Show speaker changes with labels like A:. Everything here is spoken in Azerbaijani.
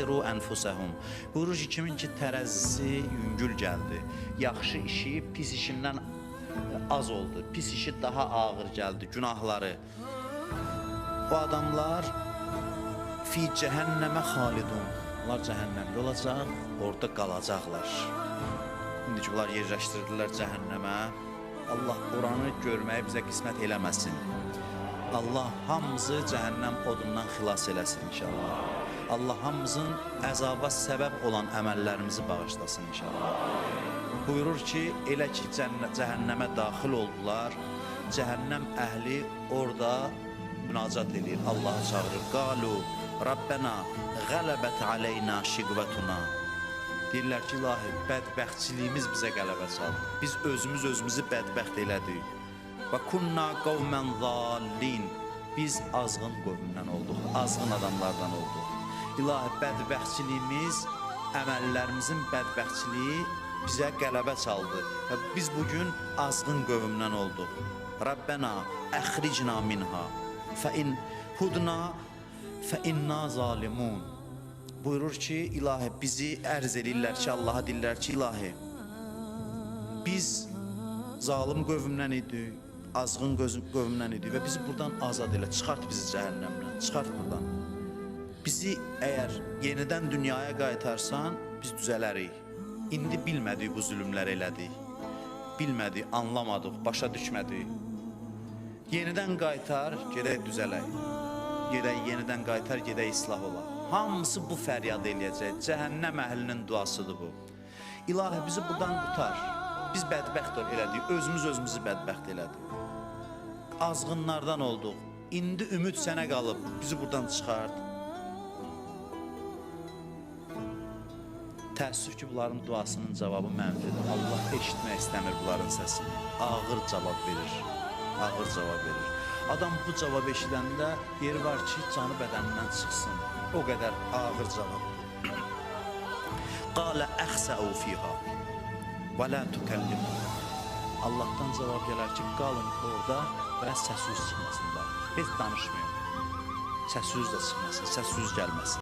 A: Ənfusəhum. Buyurur ki, kimin ki tərəzzisi yüngül gəldi, yaxşı işi pis işindən az oldu, pis işi daha ağır gəldi, günahları. Bu adamlar fi cəhənnəmə xalidun. Onlar cəhənnəmdə olacaq, orada qalacaqlar. İndi ki, bunlar yerləşdirdilər cəhənnəmə. Allah oranı görməyi bizə qismət eləməsin. Allah hamımızı cəhənnəm odundan xilas eləsin inşallah. Allah hamımızın əzaba səbəb olan əməllərimizi bağışlasın inşallah. Buyurur ki, elə ki cəhənnəmə daxil oldular, cəhənnəm əhli orada münacat edir, Allah'a çağırır. Qalu, Rabbena, qələbət aleyna şiqvətuna. Deyirlər ki, ilahi, bədbəxtçiliyimiz bizə qələbə çaldı. Biz özümüzü bədbəxt elədik. Və kunna qavmən zallin. Biz azğın qövmündən olduq, azğın adamlardan olduq. İlahi, bədbəxtçiliyimiz, əməllərimizin bədbəxtçiliyi bizə qələbə çaldı. Və biz bugün azğın qövmündən olduq. Rabbena, əxricna minha, fəin hudna, fəinna zalimun. Buyurur ki, ilahi, bizi ərz edirlər ki, Allaha deyirlər ki, ilahi, biz zalim qövmündən idik, azğın qövmündən idik və bizi buradan azad elə, çıxart bizi cəhənnəmdən, çıxart buradan. Bizi əgər yenidən dünyaya qaytarsan, biz düzələrik. İndi bilmədik bu zülümlər elədik. Bilmədik, anlamadıq, başa düşmədik. Yenidən qaytar, gedək düzələk. Gedək, yenidən qaytar, gedək islah olaq. Hamısı bu fəryad eləyəcək. Cəhənnəm əhlinin duasıdır bu. İlahi, bizi buradan qutar. Biz bədbəxt elədik, özümüzü bədbəxt elədik. Azğınlardan olduq. İndi ümid sənə qalıb, bizi buradan çıxart. Təəssüf ki, bunların duasının cavabı mənfidir. Allah eşitmək istəmir bunların səsini. Ağır cavab verir. Ağır cavab verir. Adam bu cavab eşidəndə yeri var ki, canı bədənindən çıxsın. O qədər ağır cavab. Qalə əxsəu fiyha və lə tükəllimu. Allah'tan cavab gələr ki, qalın orada və səsüz çıxmasınlar. Heç danışmayın. Səsüz də çıxmasın, səsüz gəlməsin.